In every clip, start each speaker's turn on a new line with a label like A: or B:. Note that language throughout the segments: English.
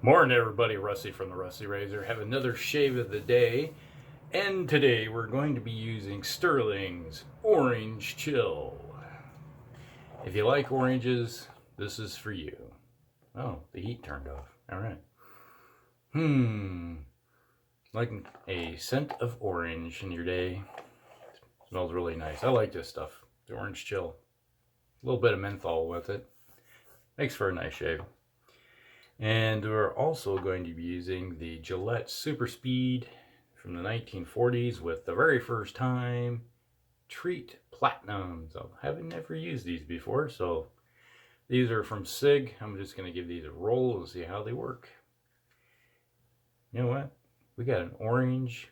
A: Morning everybody, Rusty from the Rusty Razor. Have another shave of the day, and today we're going to be using Stirling's Orange Chill. If you like oranges, this is for you. Oh, the heat turned off. Alright. Like a scent of orange in your day. Smells really nice. I like this stuff. The Orange Chill. A little bit of menthol with it. Makes for a nice shave. And we're also going to be using the Gillette Super Speed from the 1940s with the very first time Treet Platinums. I haven't never used these before, so these are from SIG. I'm just going to give these a roll and see how they work. You know what? We got an orange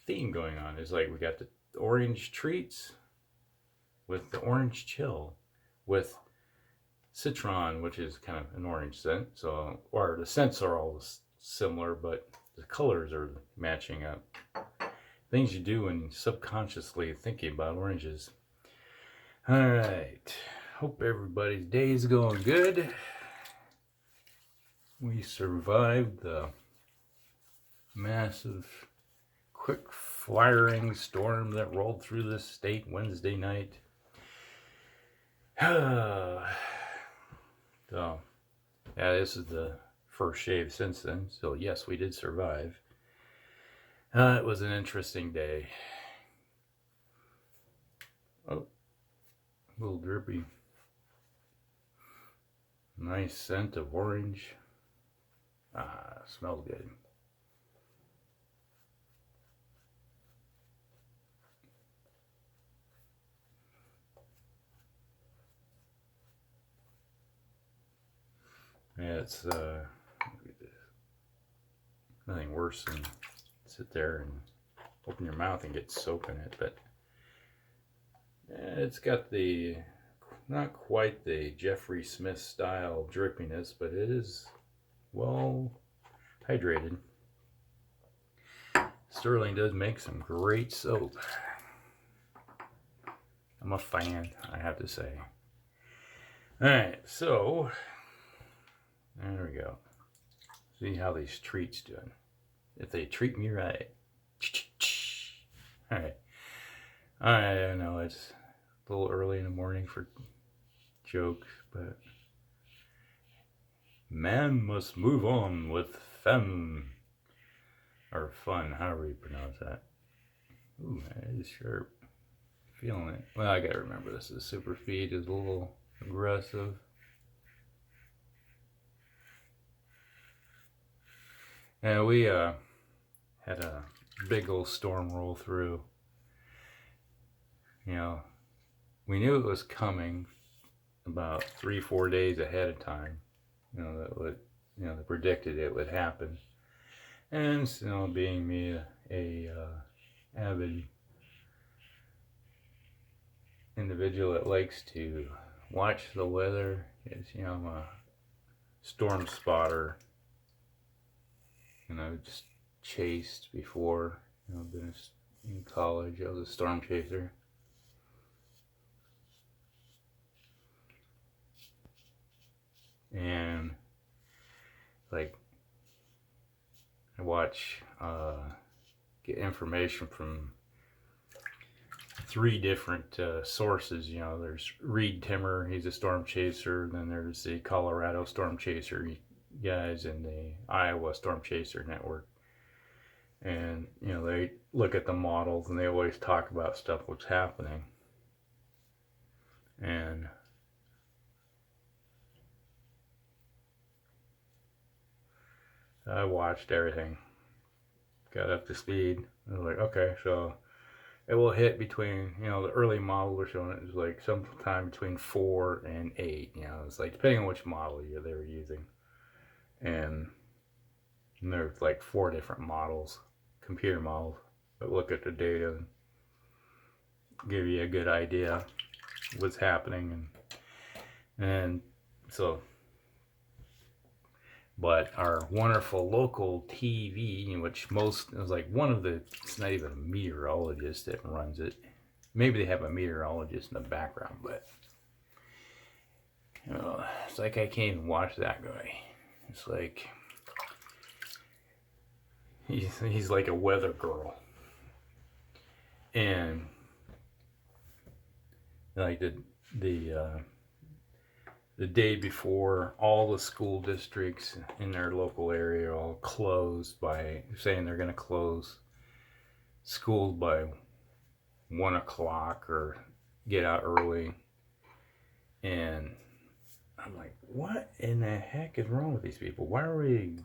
A: theme going on. It's like we got the orange treats with the orange chill with Citron, which is kind of an orange scent. So, or the scents are all similar, but the colors are matching up. Things you do when subconsciously thinking about oranges. All right. Hope everybody's day is going good. We survived the massive, quick firing storm that rolled through this state Wednesday night. So, yeah, this is the first shave since then. So, yes, we did survive. It was an interesting day. Oh, a little drippy. Nice scent of orange. Smells good. Yeah, it's nothing worse than sit there and open your mouth and get soap in it, but it's got the not quite the Jeffrey Smith style drippiness, but it is well hydrated. Stirling does make some great soap. I'm a fan, I have to say. Alright, so there we go. See how these treats doing. If they treat me right. Alright. I know it's a little early in the morning for jokes, but man must move on with femme. Or fun, however you pronounce that. Ooh, that is sharp. Feeling it. Well, I gotta remember this is super speed, is a little aggressive. And we had a big old storm roll through. You know, we knew it was coming about 3-4 days ahead of time. You know, that would, you know, they predicted it would happen. And you know, being me a avid individual that likes to watch the weather, you know, I'm a storm spotter. And I just chased before, you know, been in college. I was a storm chaser. And like, I watch, get information from 3 different sources. You know, there's Reed Timmer, he's a storm chaser. Then there's the Colorado Storm Chaser guys in the Iowa Storm Chaser Network. And, you know, they look at the models and they always talk about stuff what's happening. And I watched everything, got up to speed. I was like, okay, so it will hit between, you know, the early model were showing it was like sometime between 4 and 8. You know, it's like depending on which model they were using. And there's like 4 different models, computer models, that look at the data and give you a good idea what's happening. And so, but our wonderful local TV, which most, it was like one of the, it's not even a meteorologist that runs it. Maybe they have a meteorologist in the background, but you know, it's like I can't even watch that guy. It's like He's like a weather girl. And like the day before, all the school districts in their local area are all closed by saying they're going to close school by 1 o'clock or get out early. And I'm like, what in the heck is wrong with these people? Why are we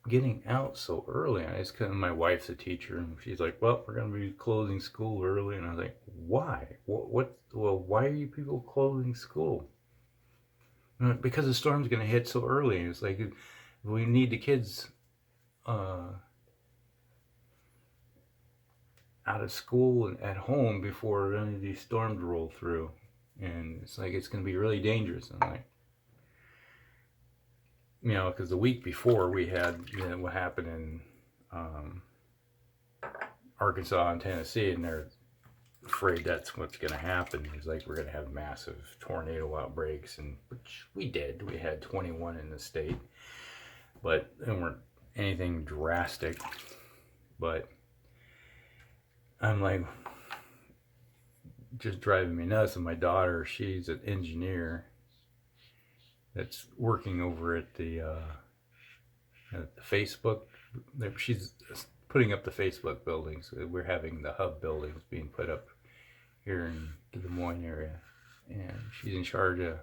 A: getting out so early? And it's because my wife's a teacher, and she's like, well, we're going to be closing school early. And I was like, why? Well, why are you people closing school? Because the storm's going to hit so early. And it's like, we need the kids out of school and at home before any of these storms roll through. And it's like, it's going to be really dangerous. And like, you know, because the week before we had, you know, what happened in Arkansas and Tennessee, and they're afraid that's what's going to happen. It's like, we're going to have massive tornado outbreaks, and which we did. We had 21 in the state, but they weren't anything drastic. But I'm like, just driving me nuts. And my daughter, she's an engineer that's working over at the Facebook. She's putting up the Facebook buildings. We're having the hub buildings being put up here in the Des Moines area, and she's in charge of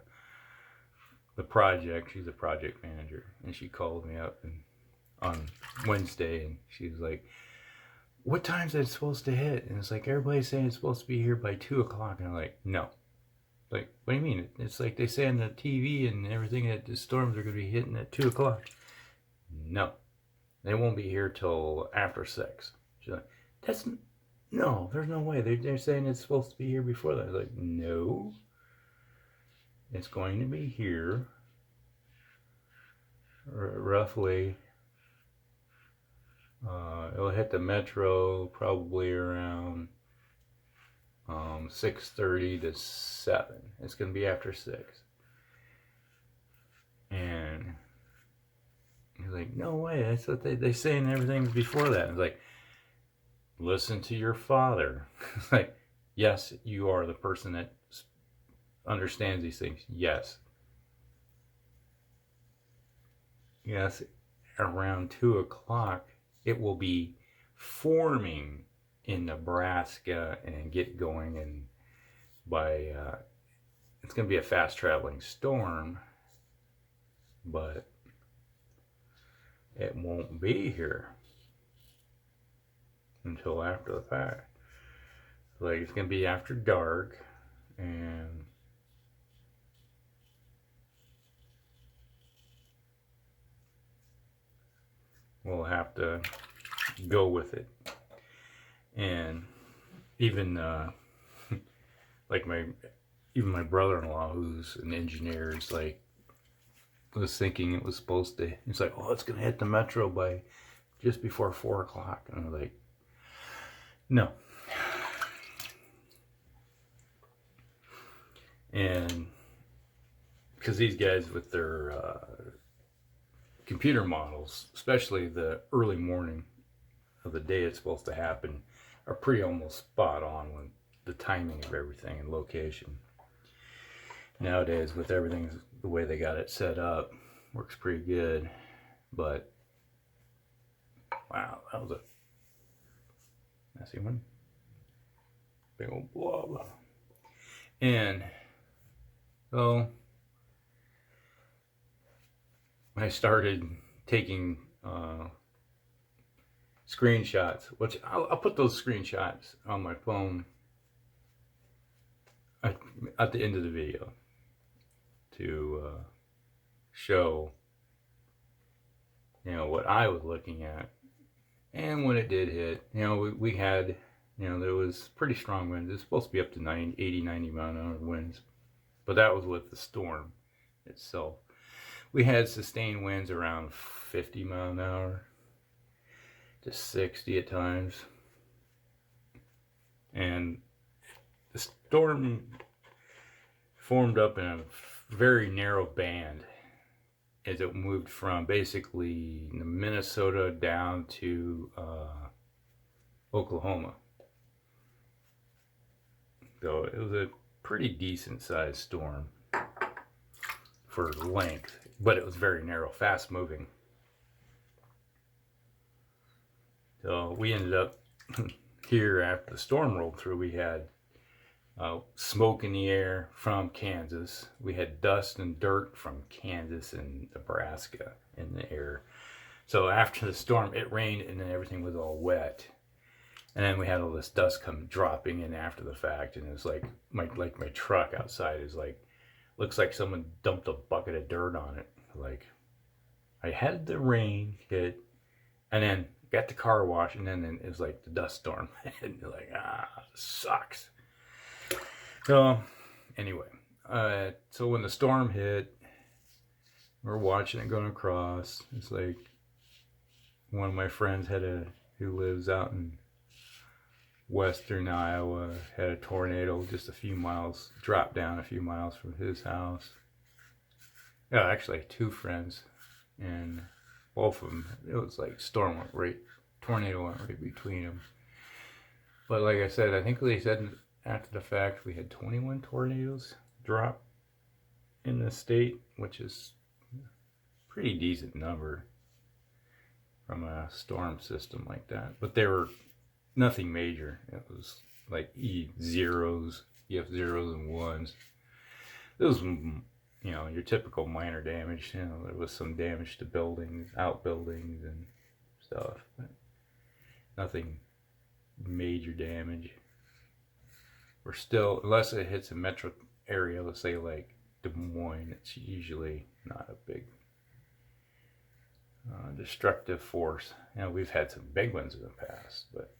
A: the project. She's a project manager, and she called me up on Wednesday, and she was like, what time's it supposed to hit? And it's like, everybody's saying it's supposed to be here by 2 o'clock. And I'm like, no. Like, what do you mean? It's like they say on the TV and everything that the storms are going to be hitting at 2 o'clock. No. They won't be here till after 6. She's like, no, there's no way. They're saying it's supposed to be here before that. I was like, no. It's going to be here roughly. It'll hit the metro probably around 6:30 to 7. It's going to be after 6. And he's like, no way. That's what they're saying. Everything's before that. It's like, listen to your father. It's like, yes, you are the person that understands these things. Yes. Yes, around 2 o'clock, it will be forming in Nebraska and get going, and by it's going to be a fast traveling storm, but it won't be here until after the fact. Like, it's going to be after dark, and we'll have to go with it. And even like my brother-in-law, who's an engineer, is like, was thinking it was supposed to, he's like, oh, it's gonna hit the metro by just before 4 o'clock. And I was like, no. And because these guys with their computer models, especially the early morning of the day it's supposed to happen, are pretty almost spot on with the timing of everything and location. Nowadays, with everything the way they got it set up, works pretty good. But wow, that was a messy one. Big old blob. And so I started taking screenshots, which I'll put those screenshots on my phone at the end of the video to show, you know, what I was looking at. And when it did hit, you know, we had, you know, there was pretty strong winds. It was supposed to be up to 80, 90 mile an hour winds, but that was with the storm itself. We had sustained winds around 50 mile an hour to 60 at times. And the storm formed up in a very narrow band. as it moved from basically Minnesota down to Oklahoma. So it was a pretty decent sized storm for length, but it was very narrow, fast moving. So we ended up here after the storm rolled through. We had smoke in the air from Kansas. We had dust and dirt from Kansas and Nebraska in the air. So after the storm, it rained and then everything was all wet. And then we had all this dust come dropping in after the fact, and it was like my truck outside is like, looks like someone dumped a bucket of dirt on it. Like, I had the rain hit, and then got the car wash, and then it was like the dust storm. And you're like, this sucks. So anyway, so when the storm hit, we're watching it going across. It's like one of my friends who lives out in western Iowa, had a tornado just a few miles, dropped down a few miles from his house. Yeah, actually 2 friends, and both of them, it was like tornado went right between them. But like I said, I think they said after the fact we had 21 tornadoes drop in the state, which is a pretty decent number from a storm system like that. But they were nothing major. It was like zeros, F0s and 1s. Those, your typical minor damage. There was some damage to buildings, outbuildings and stuff, but nothing major damage. We're still, unless it hits a metro area, let's say like Des Moines, it's usually not a big destructive force. We've had some big ones in the past, but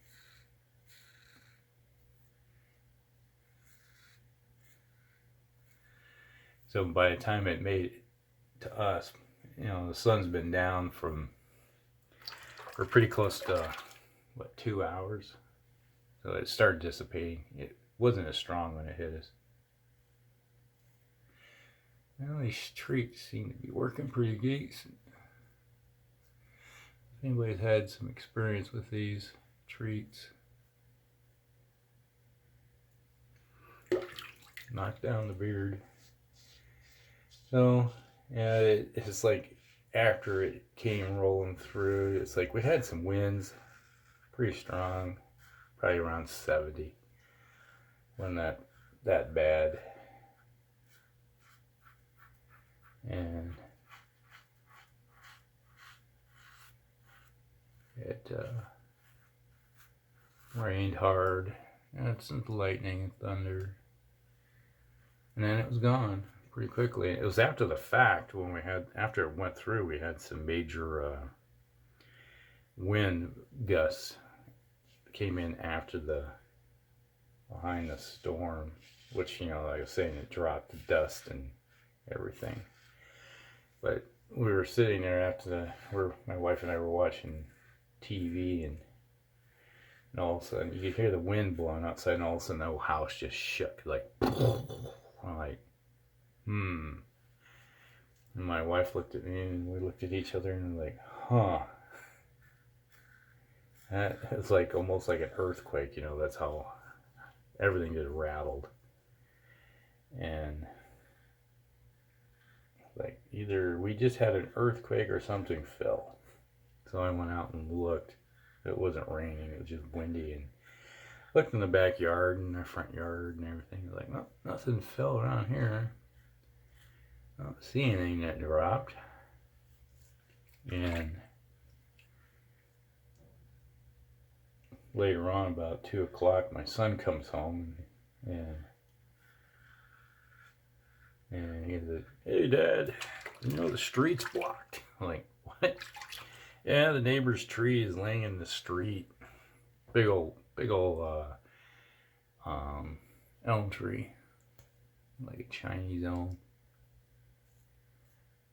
A: so by the time it made it to us, the sun's been down we're pretty close to, 2 hours? So it started dissipating. It wasn't as strong when it hit us. These treats seem to be working pretty decent. If anybody's had some experience with these treats, knock down the beard. So, yeah, it's like after it came rolling through, it's like we had some winds, pretty strong, probably around 70. Wasn't that bad. And it rained hard, and some lightning and thunder, and then it was gone pretty quickly. It was after the fact, after it went through, we had some major wind gusts came in behind the storm, which, like I was saying, it dropped the dust and everything. But we were sitting there my wife and I were watching TV, and all of a sudden you could hear the wind blowing outside, and all of a sudden the whole house just shook, like, I'm like, And my wife looked at me, and we looked at each other, and we're like, It's like almost like an earthquake, that's how everything just rattled. And like either we just had an earthquake or something fell. So I went out and looked. It wasn't raining, it was just windy, and looked in the backyard and the front yard and everything. Like, well, nothing fell around here. I don't see anything that dropped. And later on, about 2 o'clock, my son comes home, and he said, "Hey, Dad, the street's blocked." I'm like, what? Yeah, the neighbor's tree is laying in the street. Big old elm tree, like a Chinese elm.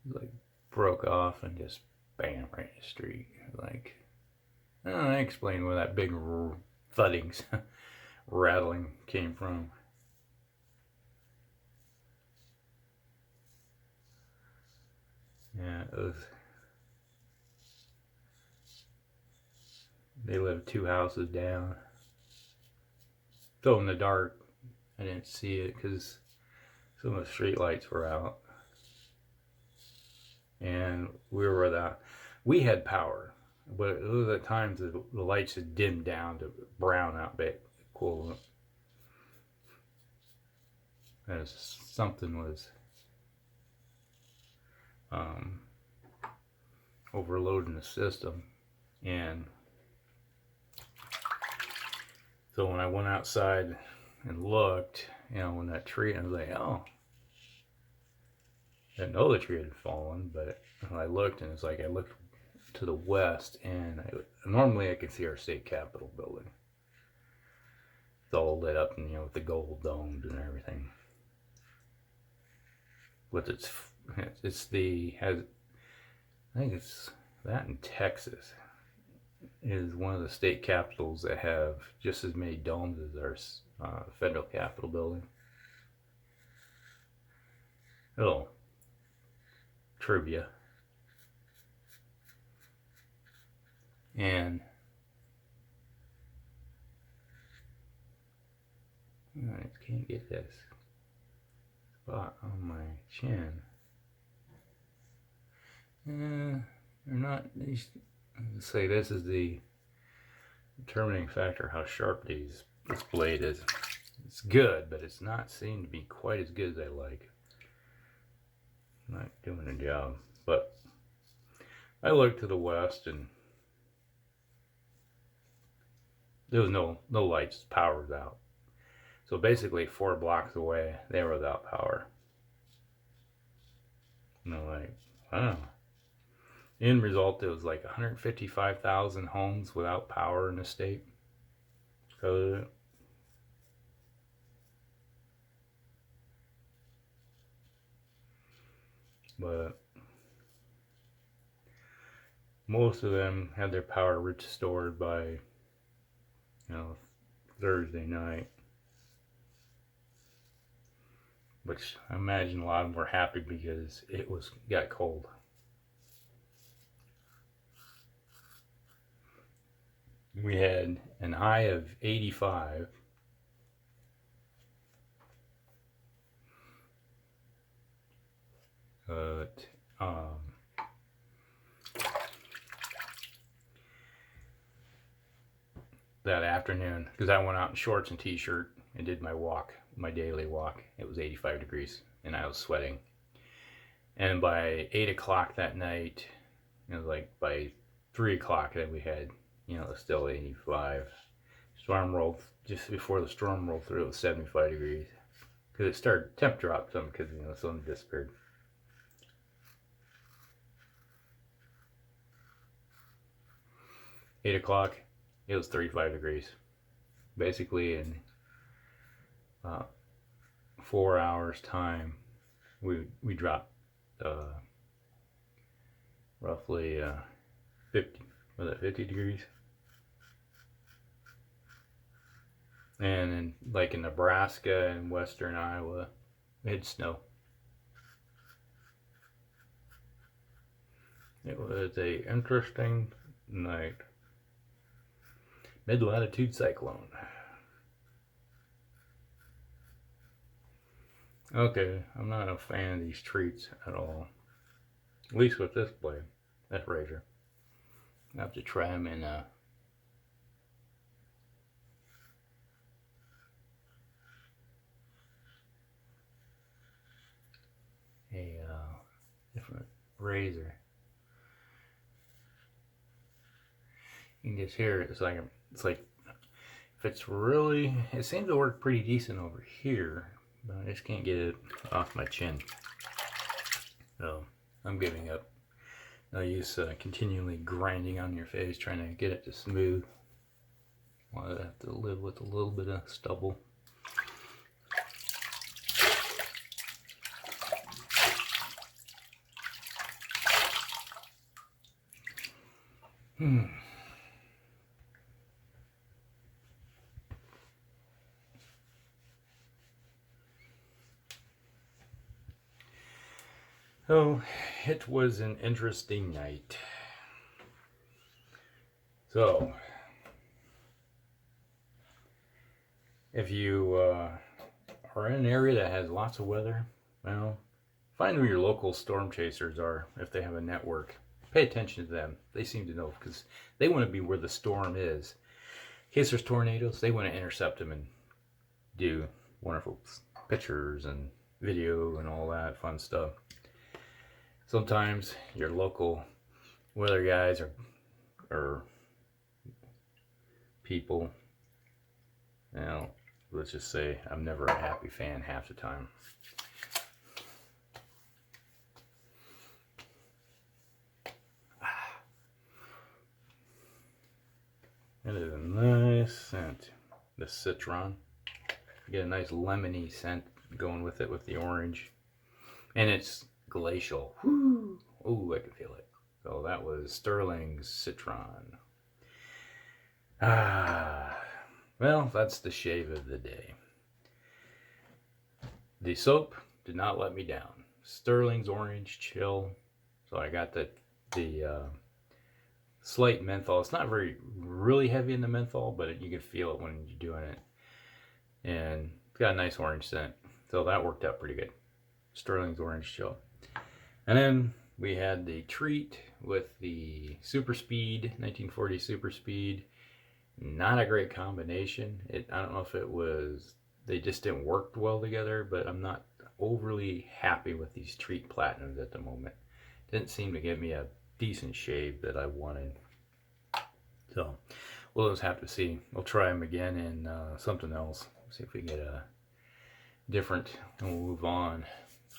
A: Like broke off and just bam right in the street. Like, I explained where that big thudding, rattling came from. Yeah, They lived 2 houses down. So in the dark, I didn't see it because some of the street lights were out. And we had power, but it was at times the lights had dimmed down to brown out bit equivalent. As something was overloading the system. And so when I went outside and looked, you know, when that tree, I was like, oh, I didn't know the tree had fallen, but I looked, and it's like I looked to the west, and normally I could see our state capitol building. It's all lit up, and, you know, with the gold domes and everything. With I think it's that in Texas is one of the state capitals that have just as many domes as our federal capitol building. Little trivia. And I can't get this spot on my chin. They're not these. Let's say this is the determining factor how sharp this blade is. It's good, but it's not seen to be quite as good as I like. Not doing a job. But I looked to the west, and there was no lights. Power was out. So basically 4 blocks away, they were without power. And I'm like, wow. End result, it was like 155,000 homes without power in the state. So, but most of them had their power restored by, you know, Thursday night. Which I imagine a lot of them were happy because it got cold. We had an high of 85. But that afternoon, because I went out in shorts and t-shirt and did my daily walk, it was 85 degrees and I was sweating. And by 8 o'clock that night, it was like by 3 o'clock that we had, you know, it was still 85. Just before the storm rolled through, it was 75 degrees. Because it started, temp dropped some because, you know, the sun disappeared. Eight o'clock, it was 35 degrees. Basically in 4 hours time, we dropped roughly 50 degrees. And like in Nebraska and western Iowa, it had snow. It was a interesting night. Mid-latitude cyclone. Okay, I'm not a fan of these treats at all. At least with this blade, that razor. I have to try them in a different razor. You can just hear it. It's like if it's really, it seems to work pretty decent over here, but I just can't get it off my chin. So I'm giving up. No use continually grinding on your face trying to get it to smooth. I'll have to live with a little bit of stubble. So, it was an interesting night. So, if you are in an area that has lots of weather, well, find who your local storm chasers are if they have a network. Pay attention to them. They seem to know because they want to be where the storm is. In case there's tornadoes, they want to intercept them and do wonderful pictures and video and all that fun stuff. Sometimes your local weather guys or people, you know, let's just say I'm never a happy fan half the time. It is a nice scent, the citron. You get a nice lemony scent going with it with the orange. And it's glacial. Woo! Ooh, I can feel it. So that was Stirling Citron. Well, that's the shave of the day. The soap did not let me down. Stirling's orange chill. So I got the slight menthol. It's not really heavy in the menthol, but you can feel it when you're doing it. And it's got a nice orange scent. So that worked out pretty good. Stirling's orange chill. And then we had the Treet with the Super Speed, 1940 Super Speed. Not a great combination. I don't know if it was, they just didn't work well together, but I'm not overly happy with these Treet Platinums at the moment. Didn't seem to give me a decent shave that I wanted. So we'll just have to see. We'll try them again in something else. See if we get a different, and we'll move on.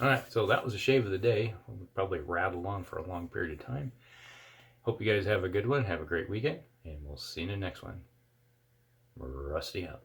A: All right, so that was a shave of the day. We'll probably rattle on for a long period of time. Hope you guys have a good one. Have a great weekend, and we'll see you in the next one. Rusty out.